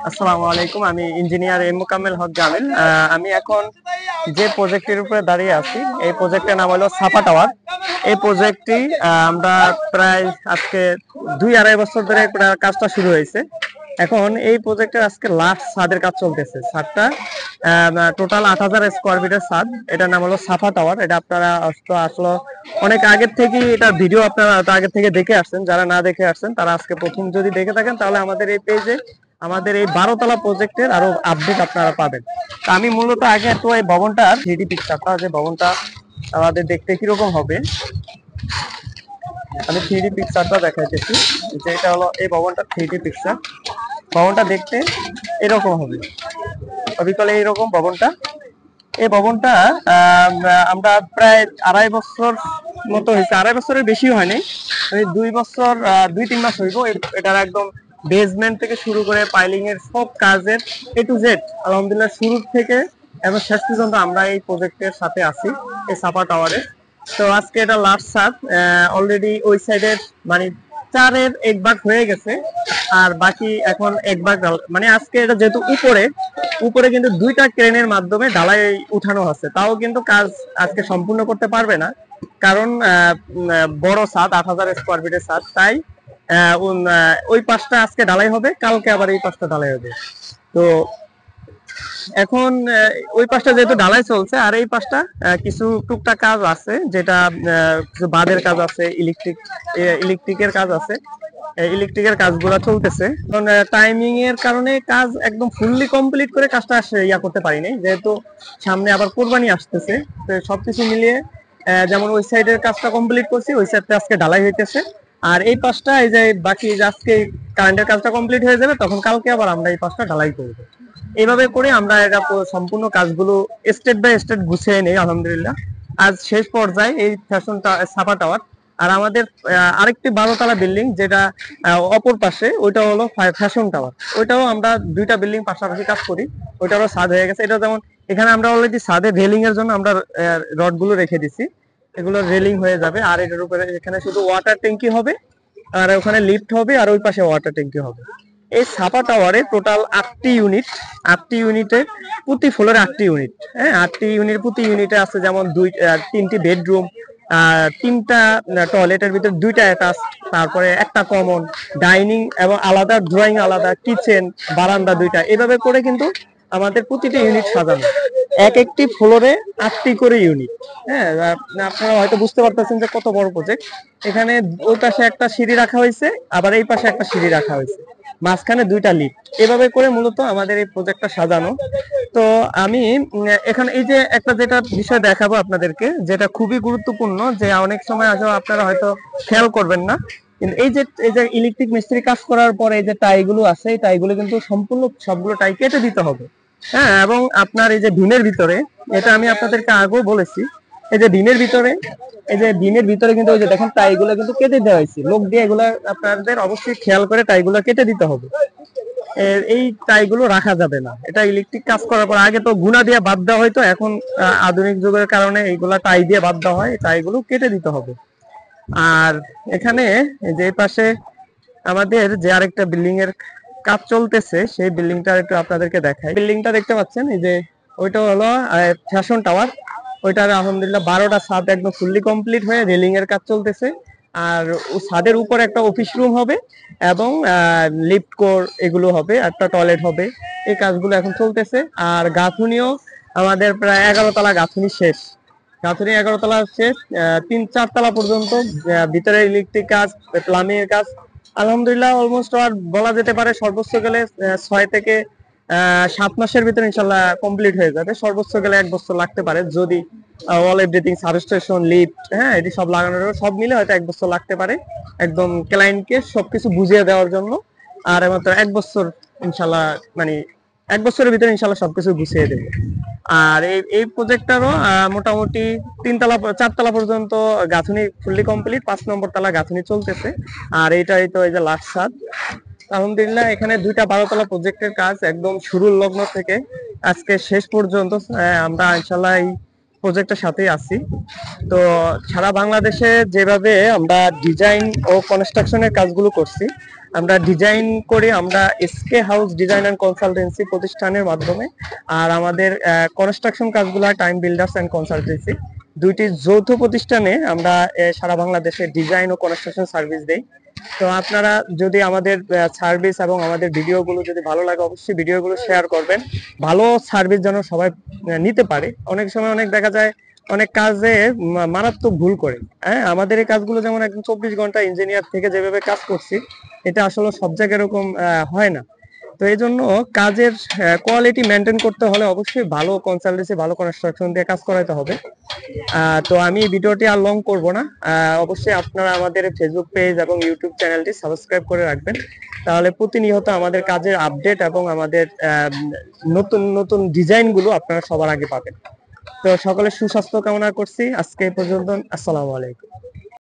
আসসালামু আলাইকুম, আমি ইঞ্জিনিয়ার এম মোকাম্মেল হক জামিল। আমি এখন যে প্রজেক্টের উপরে দাঁড়িয়ে আছি এই প্রজেক্টের নাম হলো সাফা টাওয়ার। এই প্রজেক্টটি আমরা প্রায় আজকে 2-2.5 বছর ধরে কাজটা শুরু হয়েছে। এখন এই প্রজেক্টের আজকে লাস্ট ছাদের কাজ চলতেছে। ছাদটা টোটাল 8,000 স্কোয়ার ফিটের ছাদ। এটার নাম হলো সাফা টাওয়ার। এটা আপনারা আসলে অনেক আগের থেকে এটা ভিডিও আপনারা আগের থেকে দেখে আসছেন। যারা না দেখে আসছেন তারা আজকে প্রথম যদি দেখে থাকেন তাহলে আমাদের এই পেজে আমাদের এই 12 তলা প্রজেক্টের আরো আপডেট আপনারা পাবেন। আমি মূলত আগে একটু এই ভবনটা 3D পিকচারটা, যে ভবনটা আমাদের দেখতে কিরকম হবে আমি 3D পিকচারটা দেখাইতেছি। যে এটা হলো এই ভবনটা 3D পিকচার। ভবনটা দেখতে এরকম হবে, অবিকলে এইরকম ভবনটা। এই ভবনটা আমরা প্রায় 2.5 বছর মতো হয়েছে, 2.5 বছরের বেশি হয়নি, 2 বছর 2-3 মাস হইব। এটার একদম বেসমেন্ট থেকে শুরু করে পাইলিং এর সব কাজের A to Z আলহামদুলিল্লাহ শুরু থেকে এবং শেষ পর্যন্ত আমরা এই প্রজেক্টের সাথে আছি এই সাফা টাওয়ারে। তো আজকে এটা লাস্ট ছাদ। অলরেডি ওই সাইডের মানে 4-এর 1 ভাগ হয়ে গেছে, আর বাকি এখন 1 ভাগ মানে আজকে এটা যেহেতু উপরে উপরে কিন্তু 2টা ক্রেনের মাধ্যমে ঢালাই উঠানো হচ্ছে, তাও কিন্তু কাজ আজকে সম্পূর্ণ করতে পারবে না, কারণ বড় ছাদ 8,000 স্কোয়ার ফিটের ছাদ। তাই ওই পাশটা আজকে ঢালাই হবে, কালকে আবার এই পাশটা ঢালাই হবে। তো এখন ওই পাশটা যেহেতু ঢালাই চলছে আর এই পাশটা কিছু টুকটাক কাজ আছে, যেটা কিছু বাঁধের কাজ আছে, ইলেকট্রিকের কাজ আছে। ইলেকট্রিকের কাজগুলো চলতেছে। কারণ টাইমিং এর কারণে কাজ একদম ফুললি কমপ্লিট করে কাজটা করতে পারিনি, যেহেতু সামনে আবার কোরবানি আসতেছে। তো সবকিছু মিলিয়ে যেমন ওই সাইডের কাজটা কমপ্লিট করছি, ওই সাইডটা আজকে ঢালাই হইতেছে। আর এই পাশটা এই যে বাকি আজকে কারেন্টের কাজটা কমপ্লিট হয়ে যাবে, তখন কালকে আবার আমরা এই পাশটা ঢালাই করবো। এইভাবে করে আমরা এটা সম্পূর্ণ কাজগুলো স্টেপ বাই স্টেপ গুছিয়ে নেই আলহামদুলিল্লাহ। আজ শেষ পর্যায়ে এই সাফা টাওয়ার। আর আমাদের আরেকটি 12 তলা বিল্ডিং যেটা অপর পাশে, ওইটা হলো ফ্যাশন টাওয়ার। ওইটাও আমরা 2টা বিল্ডিং পাশাপাশি কাজ করি। ওইটারও ছাদ হয়ে গেছে। এটা যেমন এখানে আমরা অলরেডি ছাদে রেলিং এর জন্য আমরা রড গুলো রেখে দিছি, এগুলো রেলিং হয়ে যাবে। আর এটার উপরে এখানে শুধু ওয়াটার ট্যাঙ্কি হবে, আর ওখানে লিফট হবে, আর ওই পাশে ওয়াটার ট্যাঙ্কি হবে। এই সাফা টাওয়ারে টোটাল 8টি ইউনিট। 8টি ইউনিটে প্রতি ফ্লোরে 8টি ইউনিট। হ্যাঁ, 8টি ইউনিট, প্রতি ইউনিটে আছে যেমন 3টি বেডরুম, 3টা টয়লেটের ভিতরে 2টা অ্যাটাচ, তারপরে একটা কমন, ডাইনিং এবং আলাদা, ড্রয়িং আলাদা, কিচেন, বারান্দা 2টা। এভাবে করে কিন্তু আমাদের প্রতিটি ইউনিট সাজানো। এক একটি ফ্লোরে 8টি করে ইউনিট। হ্যাঁ, আপনারা হয়তো বুঝতে পারতেছেন যে কত বড় প্রজেক্ট। এখানে ওই পাশে একটা সিঁড়ি রাখা হয়েছে, আবার এই পাশে একটা সিঁড়ি রাখা হয়েছে, মাঝখানে 2টা লিফট। এভাবে করে মূলত আমাদের এই প্রজেক্টটা সাজানো। তো আমি এখানে এই যে একটা যেটা বিষয় দেখাবো আপনাদেরকে, যেটা খুবই গুরুত্বপূর্ণ, যে অনেক সময় আসলে আপনারা হয়তো খেয়াল করবেন না, কিন্তু এই যে ইলেকট্রিক মিস্ত্রি কাজ করার পরে এই যে টাইগুলো আছে, এই টাইগুলো কিন্তু সম্পূর্ণ সবগুলো টাই কেটে দিতে হবে। হ্যাঁ, এবং আপনার এই যে ভীমের ভিতরে, এটা আমি আপনাদেরকে আগেও বলেছি, এই যে ভীমের ভিতরে, এই যে ভীমের ভিতরে কিন্তু ওই যে দেখেন টাইগুলো কিন্তু কেটে দেওয়া হয়েছে লোক দিয়ে। এগুলো আপনাদের অবশ্যই খেয়াল করে টাইগুলো কেটে দিতে হবে। এই টাইগুলো রাখা যাবে না। এটা ইলেকট্রিক কাজ করার পর, আগে তো গুণা দিয়ে বাদ দেওয়া হয়তো, এখন আধুনিক যুগের কারণে এইগুলা টাই দিয়ে বাদ দেওয়া হয়। টাইগুলো কেটে দিতে হবে। আর এখানে যে পাশে আমাদের যে আরেকটা বিল্ডিং এর কাজ চলতেছে, সেই বিল্ডিংটা একটু আপনাদেরকে দেখাই। বিল্ডিংটা দেখতে পাচ্ছেন, এই যে ওইটা হলো ফ্যাশন টাওয়ার। ওইটার আলহামদুলিল্লাহ 12টা ছাদ একদম ফুললি কমপ্লিট হয়ে রেলিং এর কাজ চলতেছে। আর ছাদের উপর একটা অফিস রুম হবে এবং লিফট কোর এগুলো হবে, একটা টয়লেট হবে। এই কাজগুলো এখন চলতেছে। আর গাঁথুনিও আমাদের প্রায় 11 তলা গাঁথুনি শেষ। গাঁথুনি 11 তলা শেষ, 3-4 তলা পর্যন্ত ভিতরে ইলেকট্রিক কাজ, প্লাম্বিং এর কাজ আলহামদুলিল্লাহ অলমোস্ট আর বলা যেতে পারে সর্বোচ্চ গেলে 6 থেকে 7 মাসের ভিতরে ইনশাল্লাহ কমপ্লিট হয়ে যাবে। সর্বোচ্চ গেলে 1 বছর লাগতে পারে, যদি অল এভরিথিং, সাবস্টেশন, লিফট, হ্যাঁ, এটি সব লাগানোর সব মিলে হয়তো 1 বছর লাগতে পারে, একদম ক্লায়েন্টকে সবকিছু বুঝিয়ে দেওয়ার জন্য। আর মাত্র 1 বছর ইনশাল্লাহ, মানে 1 বছরের ভিতরে ইনশাল্লাহ সবকিছু গুছিয়ে দেবে। আর এই প্রজেক্টটারও মোটামুটি 4 তলা পর্যন্ত গাঁথুনি ফুললি কমপ্লিট, 5 নম্বর তলা গাঁথুনি চলতেছে। আর এইটাই তো এই যে লাস্ট ছাদ। আলহামদুলিল্লাহ এখানে 2টা 12 তলা প্রজেক্টের কাজ একদম শুরুর লগ্ন থেকে আজকে শেষ পর্যন্ত আমরা ইনশাল্লাহ এই প্রজেক্টের সাথেই আছি। তো সারা বাংলাদেশে যেভাবে আমরা ডিজাইন ও কনস্ট্রাকশনের কাজগুলো করছি, আমরা ডিজাইন করি আমরা SK house design and consultancy প্রতিষ্ঠানের মাধ্যমে। আর আমাদের কনস্ট্রাকশন কাজগুলো টাইম বিল্ডার্স এন্ড কনসালটেন্সি, দুইটি যৌথ প্রতিষ্ঠানে আমরা সারা বাংলাদেশে ডিজাইন ও কনস্ট্রাকশন সার্ভিস দেই। তো আপনারা যদি আমাদের সার্ভিস এবং আমাদের ভিডিওগুলো যদি ভালো লাগে, অবশ্যই ভিডিওগুলো শেয়ার করবেন। ভালো সার্ভিস যেন সবাই নিতে পারে। অনেক সময় অনেক দেখা যায় অনেক কাজে মারাত্মক ভুল করে। হ্যাঁ, আমাদের এই কাজগুলো যেমন একদম 24 ঘন্টা ইঞ্জিনিয়ার থেকে যেভাবে কাজ করছি, এটা আসলে সব জায়গায় এরকম হয় না। তো এই জন্য কাজের কোয়ালিটি মেনটেন করতে হলে অবশ্যই ভালো কনসালটেন্সি, ভালো কনস্ট্রাকশন দিয়ে কাজ করাতে হবে। তো আমি ভিডিওটি আর লং করব না। অবশ্যই আপনারা আমাদের ফেসবুক পেজ এবং ইউটিউব চ্যানেলটি সাবস্ক্রাইব করে রাখবেন, তাহলে প্রতিনিয়ত আমাদের কাজের আপডেট এবং আমাদের নতুন নতুন ডিজাইনগুলো আপনারা সবার আগে পাবেন। তো সকলের সুস্বাস্থ্য কামনা করছি। আজকে এই পর্যন্ত। আসসালামু আলাইকুম।